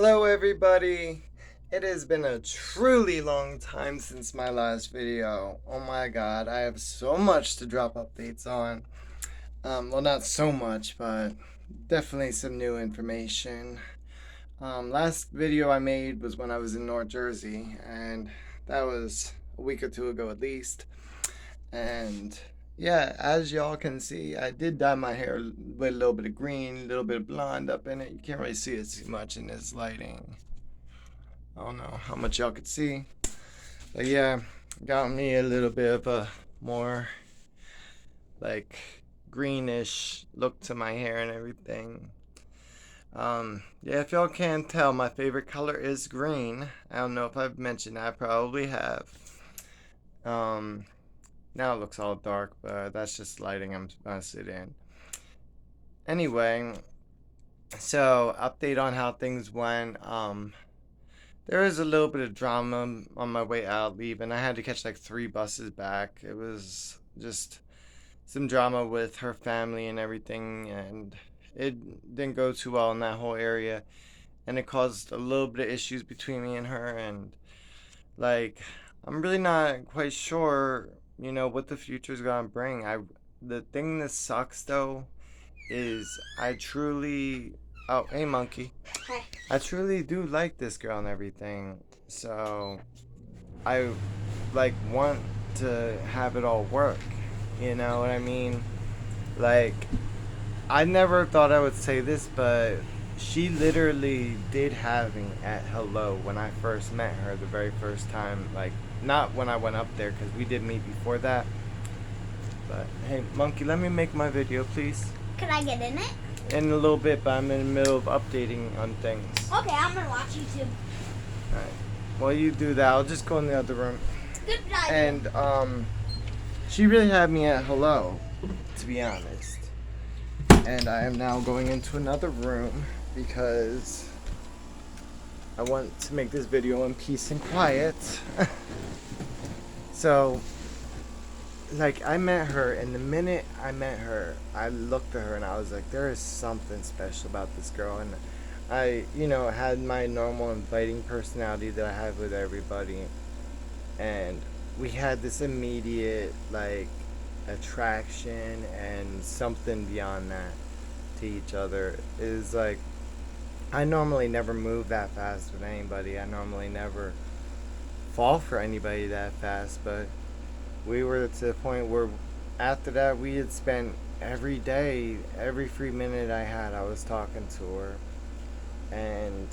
Hello everybody! It has been a truly long time since my last video. Oh my god, I have so much to drop updates on. Well, not so much, but definitely some new information. Last video I made was when I was in North Jersey, and that was a week or two ago at least. And yeah, as y'all can see, I did dye my hair with a little bit of green, a little bit of blonde up in it. You can't really see it too much in this lighting. I don't know how much y'all could see. But yeah, got me a little bit of a more like greenish look to my hair and everything. Yeah, if y'all can't tell, my favorite color is green. I don't know if I've mentioned that, I probably have. Um, Now it looks all dark, but that's just lighting I'm sitting in. Anyway, so update on how things went. There was a little bit of drama on my way out leaving. I had to catch like 3 buses back. It was just some drama with her family and everything, and it didn't go too well in that whole area. And it caused a little bit of issues between me and her. And like, I'm really not quite sure, what the future's gonna bring. The thing that sucks though is I truly. Oh, hey, monkey. Hi. I truly do like this girl and everything. So I like want to have it all work. You know what I mean? Like, I never thought I would say this, but she literally did have me at hello when I first met her the very first time. Like, not when I went up there because we did meet before that. But hey, monkey, let me make my video, please. Can I get in it? In a little bit, but I'm in the middle of updating on things. Okay, I'm gonna watch YouTube. Alright. While you do that, I'll just go in the other room. Good idea. And she really had me at hello, to be honest. And I am now going into another room because I want to make this video in peace and quiet. So, like, I met her, and the minute I met her, I looked at her and I was like, there is something special about this girl. And I, had my normal inviting personality that I have with everybody. And we had this immediate, like, attraction and something beyond that to each other. It is like, I normally never move that fast with anybody. I normally never fall for anybody that fast, but we were to the point where after that we had spent every day, every free minute I had, I was talking to her. And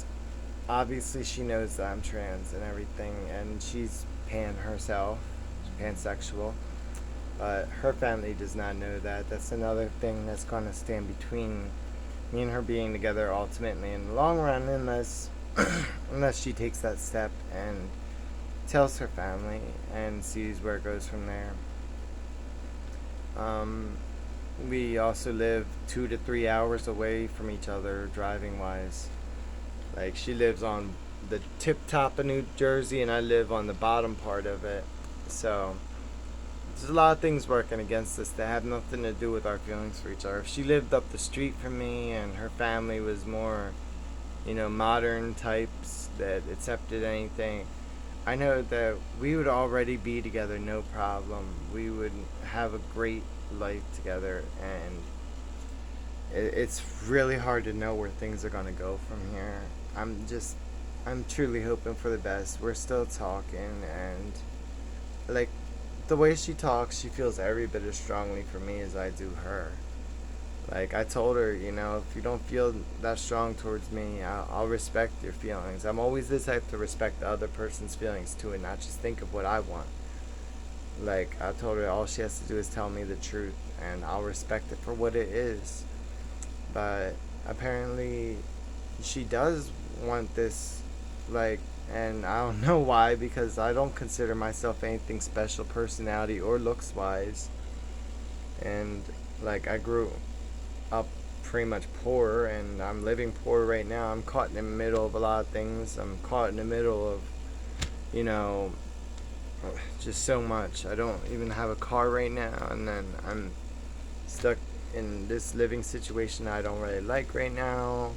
obviously she knows that I'm trans and everything, and she's pan herself, she's pansexual, but her family does not know that. That's another thing that's going to stand between me and her being together ultimately in the long run, unless unless she takes that step and tells her family and sees where it goes from there. We also live 2 to 3 hours away from each other driving wise. Like, she lives on the tip top of New Jersey and I live on the bottom part of it. So there's a lot of things working against us that have nothing to do with our feelings for each other. If she lived up the street from me and her family was more, modern types that accepted anything, I know that we would already be together, no problem. We would have a great life together, and it's really hard to know where things are going to go from here. I'm truly hoping for the best. We're still talking, and like, the way she talks, she feels every bit as strongly for me as I do her. Like, I told her, if you don't feel that strong towards me, I'll respect your feelings. I'm always the type to respect the other person's feelings too, and not just think of what I want. Like, I told her all she has to do is tell me the truth, and I'll respect it for what it is. But apparently, she does want this, like, and I don't know why, because I don't consider myself anything special personality or looks wise. And like, I grew up pretty much poor, and I'm living poor right now. I'm caught in the middle of a lot of things. I'm caught in the middle of, you know, just so much. I don't even have a car right now, and then I'm stuck in this living situation I don't really like right now.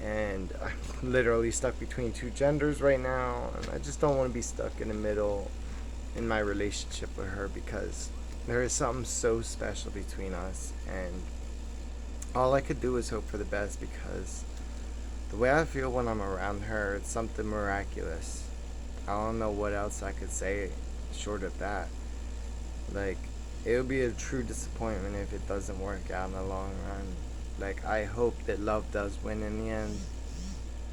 And I'm literally stuck between two genders right now, and I just don't want to be stuck in the middle in my relationship with her, because there is something so special between us, and all I could do is hope for the best, because the way I feel when I'm around her, it's something miraculous. I don't know what else I could say short of that. Like, it would be a true disappointment if it doesn't work out in the long run. Like, I hope that love does win in the end,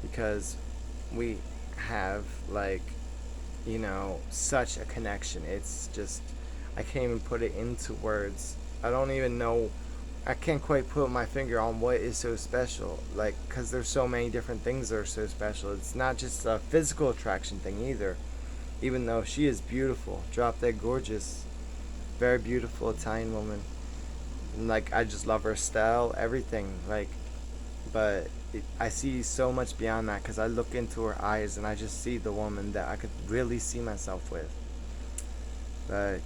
because we have, like, such a connection. It's just, I can't even put it into words. I don't even know. I can't quite put my finger on what is so special. Like, because there's so many different things that are so special. It's not just a physical attraction thing either. Even though she is beautiful, drop dead gorgeous, very beautiful Italian woman. And, like, I just love her style, everything. Like, but I see so much beyond that, because I look into her eyes and I just see the woman that I could really see myself with. But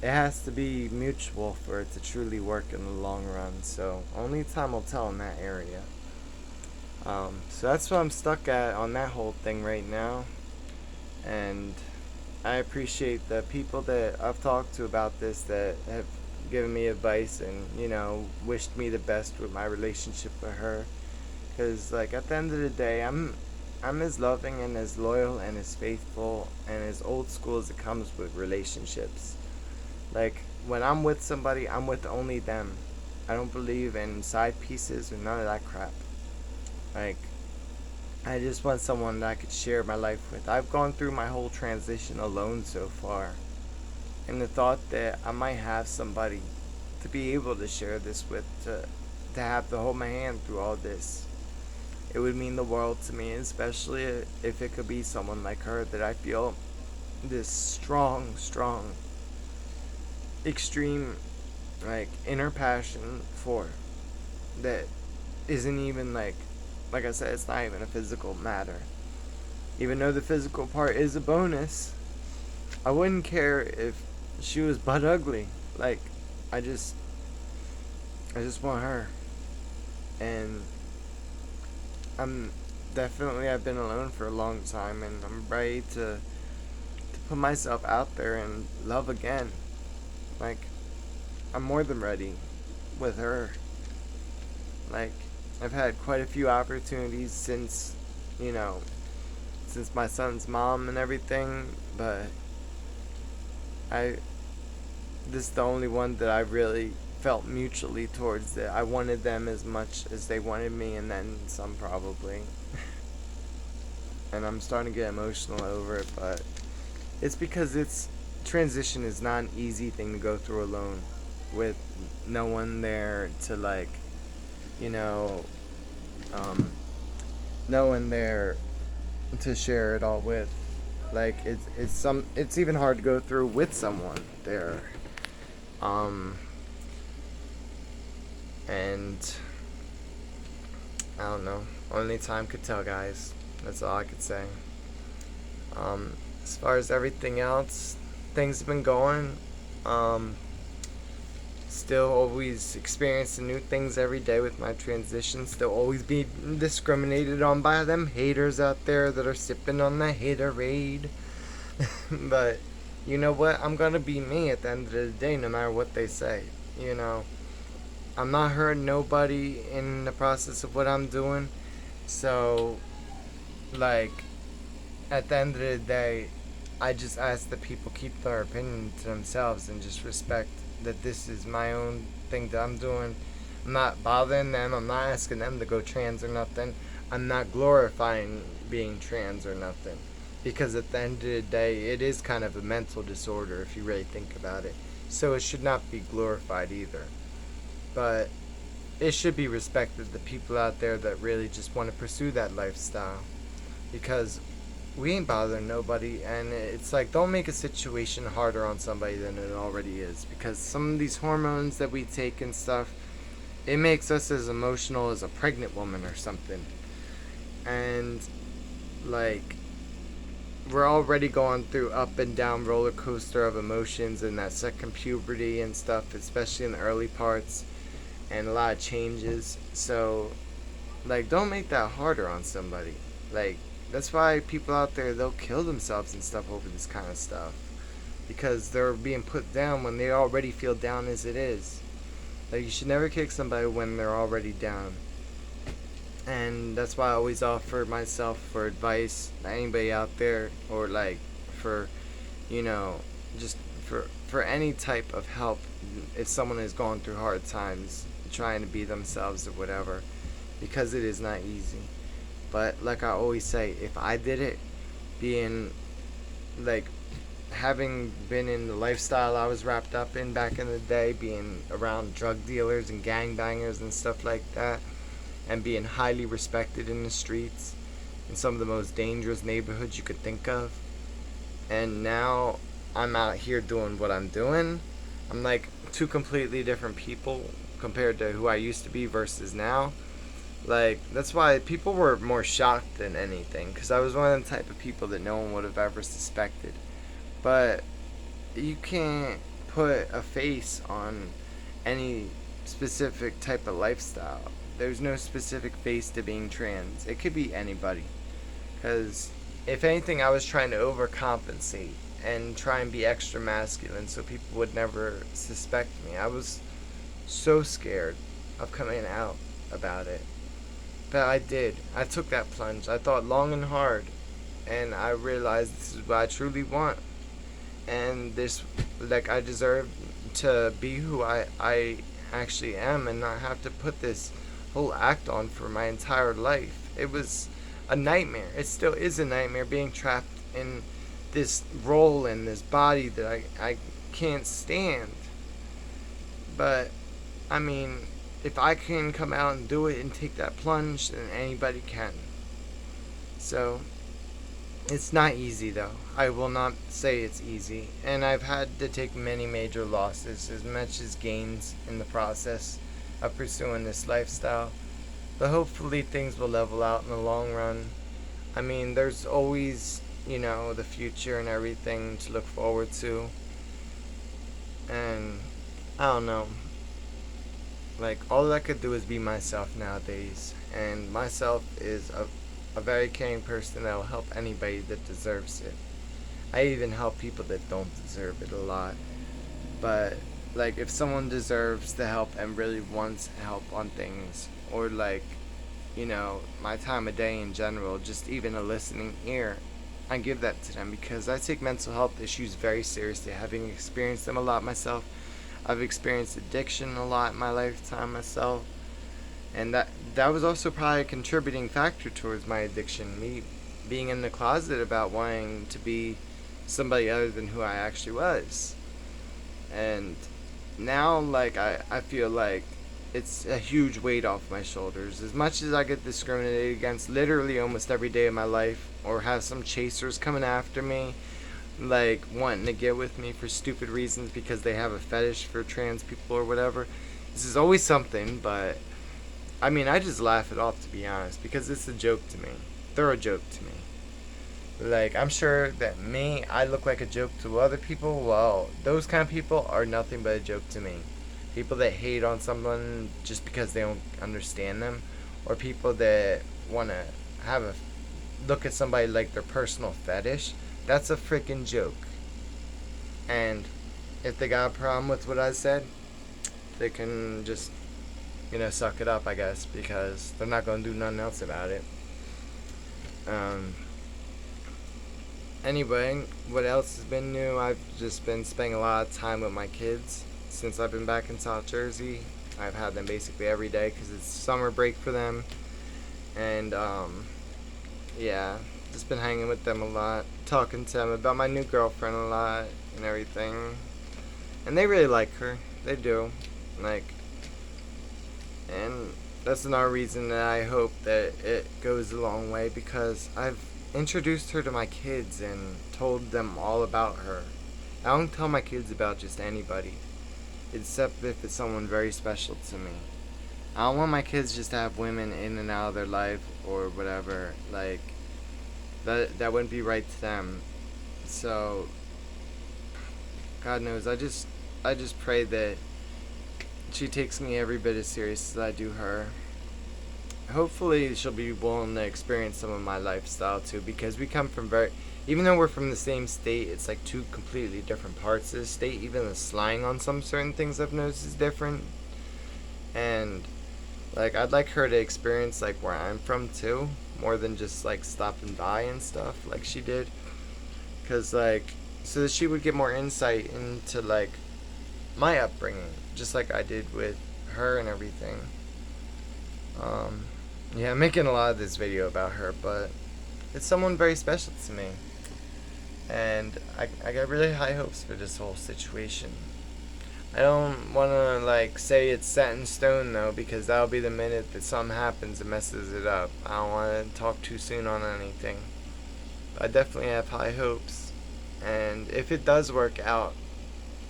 it has to be mutual for it to truly work in the long run. So only time will tell in that area. So that's what I'm stuck at on that whole thing right now. And I appreciate the people that I've talked to about this that have given me advice and, wished me the best with my relationship with her. Because, like, at the end of the day, I'm as loving and as loyal and as faithful and as old school as it comes with relationships. Like, when I'm with somebody, I'm with only them. I don't believe in side pieces or none of that crap. Like, I just want someone that I could share my life with. I've gone through my whole transition alone so far. And the thought that I might have somebody to be able to share this with, to have to hold my hand through all this, it would mean the world to me, especially if it could be someone like her that I feel this strong, extreme, like, inner passion for, that isn't even like I said, it's not even a physical matter. Even though the physical part is a bonus, I wouldn't care if she was butt ugly. Like, I just want her. And I've been alone for a long time, and I'm ready to put myself out there and love again. Like, I'm more than ready with her. Like, I've had quite a few opportunities since my son's mom and everything, but this is the only one that I really felt mutually towards, that I wanted them as much as they wanted me, and then some probably. And I'm starting to get emotional over it, but it's because transition is not an easy thing to go through alone, with no one there to, like, no one there to share it all with. Like, it's even hard to go through with someone there. And I don't know. Only time could tell, guys. That's all I could say. As far as everything else, things have been going. Still always experiencing new things every day with my transition. Still always being discriminated on by them haters out there that are sipping on the haterade. But you know what? I'm gonna be me at the end of the day, no matter what they say. I'm not hurting nobody in the process of what I'm doing. So, like, at the end of the day, I just ask that people keep their opinion to themselves and just respect that this is my own thing that I'm doing. I'm not bothering them. I'm not asking them to go trans or nothing. I'm not glorifying being trans or nothing. Because at the end of the day, it is kind of a mental disorder if you really think about it. So it should not be glorified either. But it should be respected, the people out there that really just want to pursue that lifestyle. Because we ain't bothering nobody, and it's like, don't make a situation harder on somebody than it already is, because some of these hormones that we take and stuff, it makes us as emotional as a pregnant woman or something. And, like, we're already going through up and down roller coaster of emotions in that second puberty and stuff, especially in the early parts, and a lot of changes. So Like, don't make that harder on somebody. Like, that's why people out there, they'll kill themselves and stuff over this kind of stuff. Because they're being put down when they already feel down as it is. Like, you should never kick somebody when they're already down. And that's why I always offer myself for advice to anybody out there, or like for, you know, just for any type of help if someone is going through hard times, trying to be themselves or whatever, because it is not easy. But like I always say, if I did it, being like having been in the lifestyle I was wrapped up in back in the day, being around drug dealers and gangbangers and stuff like that, and being highly respected in the streets in some of the most dangerous neighborhoods you could think of. And now I'm out here doing what I'm doing. I'm like two completely different people compared to who I used to be versus now. Like, that's why people were more shocked than anything, because I was one of the type of people that no one would have ever suspected. But you can't put a face on any specific type of lifestyle. There's no specific face to being trans. It could be anybody. Because if anything, I was trying to overcompensate and try and be extra masculine so people would never suspect me. I was so scared of coming out about it. But I did. I took that plunge. I thought long and hard. And I realized this is what I truly want. And this, like, I deserve to be who I actually am and not have to put this whole act on for my entire life. It was a nightmare. It still is a nightmare being trapped in this role in this body that I can't stand. But, I mean, if I can come out and do it and take that plunge, then anybody can. So, it's not easy though. I will not say it's easy. And I've had to take many major losses as much as gains in the process of pursuing this lifestyle. But hopefully things will level out in the long run. I mean, there's always, the future and everything to look forward to. And I don't know. Like, all I could do is be myself nowadays. And myself is a very caring person that will help anybody that deserves it. I even help people that don't deserve it a lot. But, like, if someone deserves the help and really wants help on things, or, like, my time of day in general, just even a listening ear, I give that to them because I take mental health issues very seriously, having experienced them a lot myself. I've experienced addiction a lot in my lifetime myself. And that was also probably a contributing factor towards my addiction. Me being in the closet about wanting to be somebody other than who I actually was. And now, like, I feel like it's a huge weight off my shoulders. As much as I get discriminated against literally almost every day of my life, or have some chasers coming after me, like, wanting to get with me for stupid reasons because they have a fetish for trans people or whatever. This is always something, but I mean, I just laugh it off, to be honest, because it's a joke to me. They're a joke to me. Like, I'm sure that I look like a joke to other people. Well, those kind of people are nothing but a joke to me. People that hate on someone just because they don't understand them, or people that want to look at somebody like their personal fetish. That's a freaking joke. And if they got a problem with what I said, they can just suck it up, I guess, because they're not going to do nothing else about it. Anyway, what else has been new? I've just been spending a lot of time with my kids since I've been back in South Jersey. I've had them basically every day because it's summer break for them. And, yeah, just been hanging with them a lot, talking to them about my new girlfriend a lot and everything. And they really like her. They do. And that's another reason that I hope that it goes a long way, because I've introduced her to my kids and told them all about her. I don't tell my kids about just anybody, except if it's someone very special to me. I don't want my kids just to have women in and out of their life or whatever. Like, that wouldn't be right to them. So, God knows, I just pray that she takes me every bit as serious as I do her. hopefully she'll be willing to experience some of my lifestyle too, because we come from very, even though we're from the same state, it's like two completely different parts of the state. Even the slang on some certain things I've noticed is different. And like I'd like her to experience like where I'm from too, more than just like stopping by and stuff like she did. Cause like so that she would get more insight into like my upbringing, just like I did with her and everything. Yeah, I'm making a lot of this video about her, but it's someone very special to me. And I got really high hopes for this whole situation. I don't want to like say it's set in stone though, because that'll be the minute that something happens and messes it up. I don't want to talk too soon on anything. But I definitely have high hopes. And if it does work out,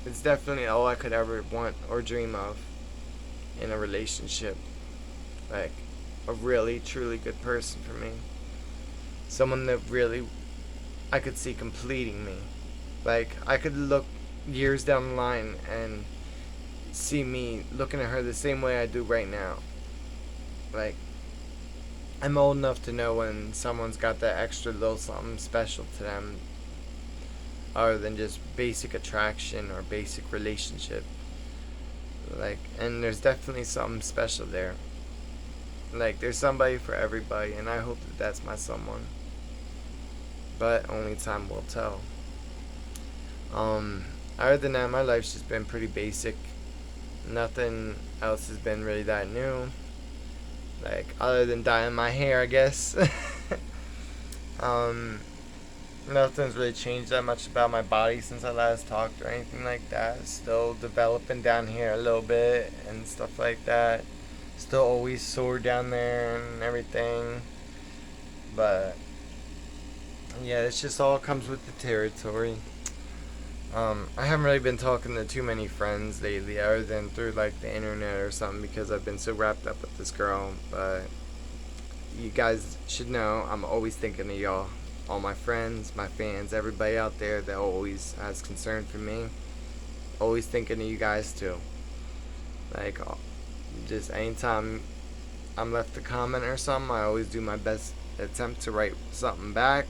it's definitely all I could ever want or dream of in a relationship. Like a really truly good person for me. Someone that really I could see completing me. Like I could look years down the line and see me looking at her the same way I do right now. Like I'm old enough to know when someone's got that extra little something special to them, other than just basic attraction or basic relationship. Like, and there's definitely something special there. Like there's somebody for everybody, and I hope that that's my someone. But only time will tell. Other than that, my life's just been pretty basic. Nothing else has been really that new. Like, other than dyeing my hair, I guess. Nothing's really changed that much about my body since I last talked or anything like that. Still developing down here a little bit and stuff like that. Still always sore down there and everything. But yeah, it's just all comes with the territory. I haven't really been talking to too many friends lately, other than through like the internet or something, because I've been so wrapped up with this girl. But you guys should know I'm always thinking of y'all, all my friends, my fans, everybody out there that always has concern for me. Always thinking of you guys too. Like, just anytime I'm left a comment or something, I always do my best attempt to write something back.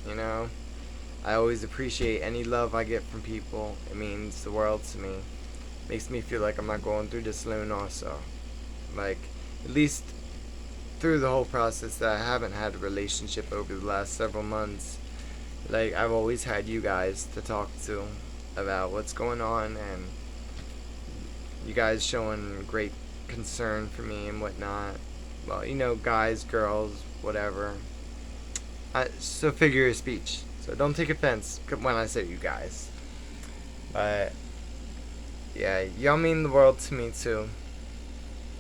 You know, I always appreciate any love I get from people. It means the world to me. Makes me feel like I'm not going through this alone also. Like, at least through the whole process that I haven't had a relationship over the last several months. Like, I've always had you guys to talk to about what's going on, and you guys showing great concern for me and whatnot. Well, you know, guys, girls, whatever. So figure of speech. So don't take offense when I say you guys. But yeah, y'all mean the world to me too.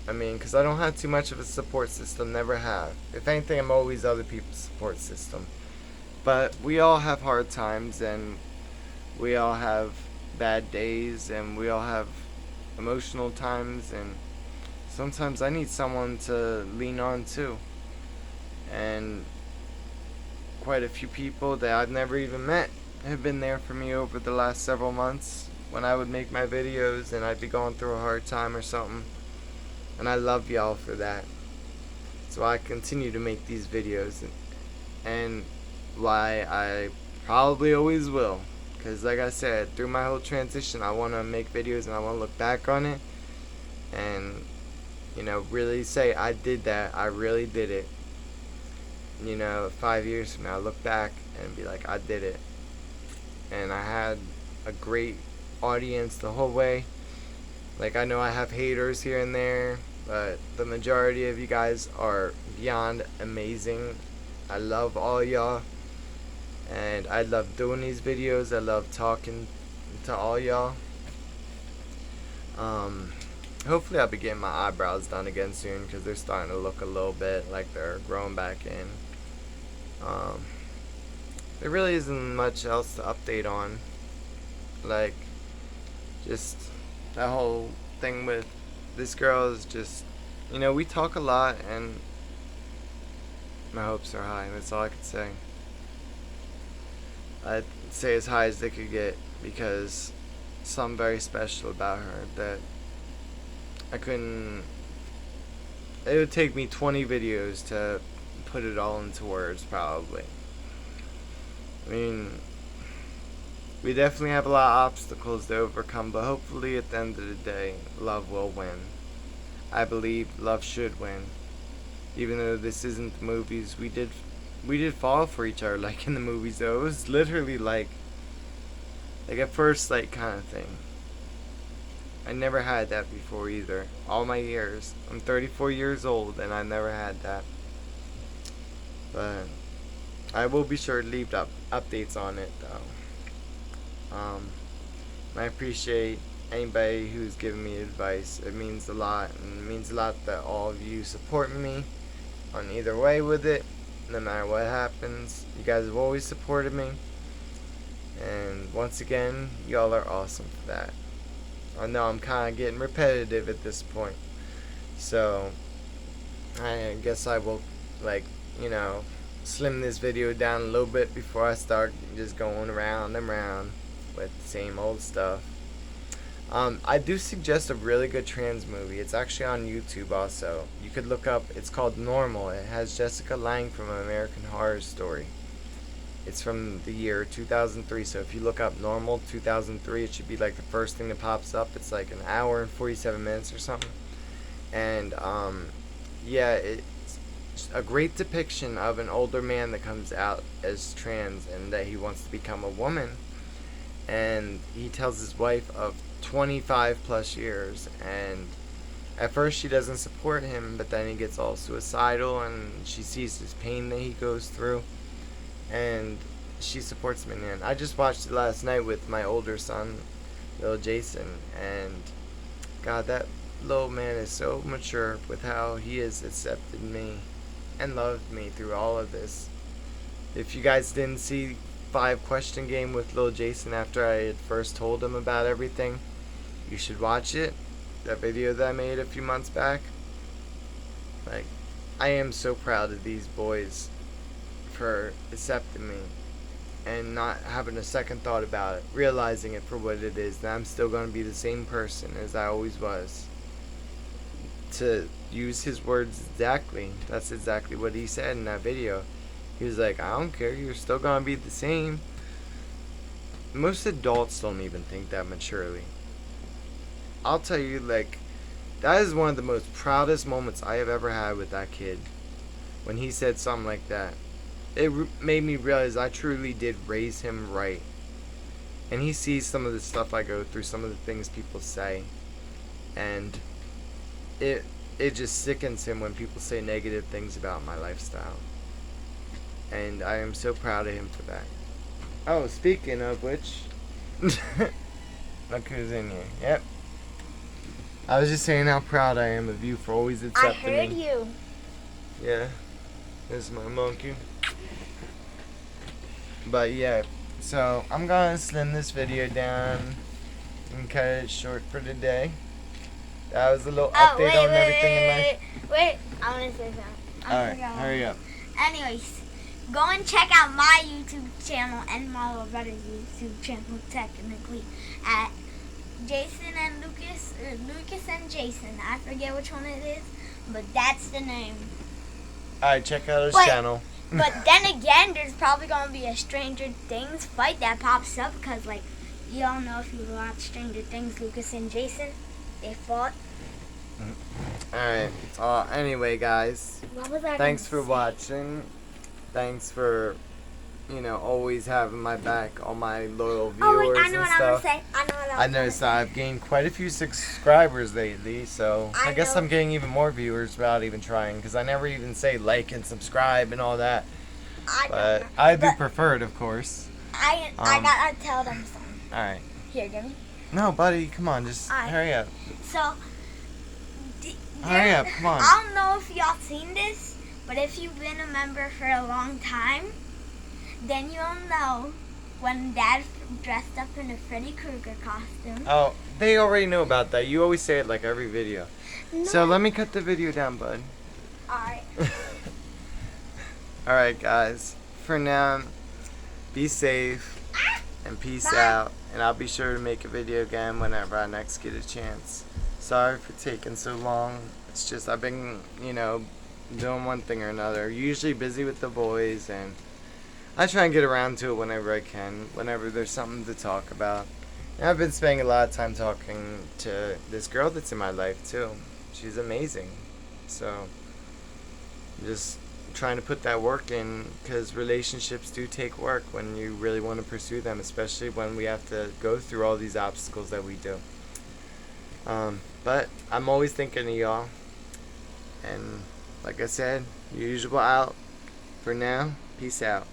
I mean, because I don't have too much of a support system, never have. If anything, I'm always other people's support system. But we all have hard times, and we all have bad days, and we all have emotional times, and sometimes I need someone to lean on too. And quite a few people that I've never even met have been there for me over the last several months when I would make my videos and I'd be going through a hard time or something. And I love y'all for that. So I continue to make these videos, and why I probably always will. Because like I said, through my whole transition, I want to make videos and I want to look back on it and, you know, really say I did that. I really did it. You know, 5 years from now, look back and be like, I did it. And I had a great audience the whole way. Like, I know I have haters here and there, but the majority of you guys are beyond amazing. I love all y'all. And I love doing these videos. I love talking to all y'all. Hopefully I'll be getting my eyebrows done again soon, because they're starting to look a little bit like they're growing back in. There really isn't much else to update on. Like, just that whole thing with this girl is just, you know, we talk a lot, and my hopes are high. That's all I could say. I'd say as high as they could get, because something very special about her that I couldn't it would take me 20 videos to put it all into words, probably. I mean, we definitely have a lot of obstacles to overcome, but hopefully at the end of the day, love will win. I believe love should win. Even though this isn't the movies, we did fall for each other, like in the movies though. It was literally like at first like kind of thing. I never had that before either. All my years. I'm 34 years old and I never had that. But I will be sure to leave updates on it though. I appreciate anybody who's given me advice. It means a lot, and it means a lot that all of you support me on either way with it. No matter what happens, you guys have always supported me. And once again, y'all are awesome for that. I know I'm kind of getting repetitive at this point. So, I guess I will, slim this video down a little bit before I start just going around and around with the same old stuff. I do suggest a really good trans movie. It's actually on YouTube also. You could look up, it's called Normal. It has Jessica Lange from American Horror Story. It's from the year 2003, so if you look up Normal 2003, it should be like the first thing that pops up. It's like an hour and 47 minutes or something. And, yeah, it's a great depiction of an older man that comes out as trans and that he wants to become a woman. And he tells his wife of 25 plus years, and at first she doesn't support him, but then he gets all suicidal and she sees his pain that he goes through, and she supports him in the end. I just watched it last night with my older son, little Jason, and God, that little man is so mature with how he has accepted me and loved me through all of this. If you guys didn't see 5 question game with little Jason after I had first told him about everything, you should watch it. That video that I made a few months back. Like, I am so proud of these boys for accepting me and not having a second thought about it, realizing it for what it is, that I'm still going to be the same person as I always was. To use his words exactly, that's exactly what he said in that video. He was like, I don't care, you're still going to be the same. Most adults don't even think that maturely. I'll tell you, that is one of the most proudest moments I have ever had with that kid. When he said something like that. It made me realize I truly did raise him right. And he sees some of the stuff I go through, some of the things people say. And it just sickens him when people say negative things about my lifestyle. And I am so proud of him for that. Oh, speaking of which, look who's in here. Yep. I was just saying how proud I am of you for always accepting me. I heard you. Yeah. This is my monkey. But yeah, so I'm gonna slim this video down and cut it short for today. That was a little update on everything in life. Wait, I want to say something. Alright, hurry up. Anyways, go and check out my YouTube channel and my little brother's YouTube channel, technically, at Jason and Lucas, or Lucas and Jason. I forget which one it is, but that's the name. Alright, check out his channel. But then again, there's probably going to be a Stranger Things fight that pops up, because, you all know if you watch Stranger Things, Lucas and Jason, they fought. Alright, anyway guys, What was I thanks gonna for say? watching. Thanks for, always having my back, all my loyal viewers Oh, wait, I know and what I'm going to stuff. say. I know what I I'm going to noticed say. I've gained quite a few subscribers lately, so I guess know. I'm getting even more viewers without even trying, because I never even say like and subscribe and all that. But I do prefer it, of course. I gotta tell them something. Alright. Here, give me. No, buddy, come on, just Alright. hurry up. So, Hurry up, come on. I don't know if y'all seen this, but if you've been a member for a long time, then you'll know when Dad dressed up in a Freddy Krueger costume. Oh, they already know about that. You always say it like every video. No. So let me cut the video down, bud. Alright. Alright, guys. For now, be safe and peace Bye. out. And I'll be sure to make a video again whenever I next get a chance. Sorry for taking so long. It's just I've been, doing one thing or another. Usually busy with the boys, and I try and get around to it whenever I can, whenever there's something to talk about. And I've been spending a lot of time talking to this girl that's in my life too. She's amazing. So, just trying to put that work in, because relationships do take work when you really want to pursue them, especially when we have to go through all these obstacles that we do. But I'm always thinking of y'all. And like I said, usual out. For now, peace out.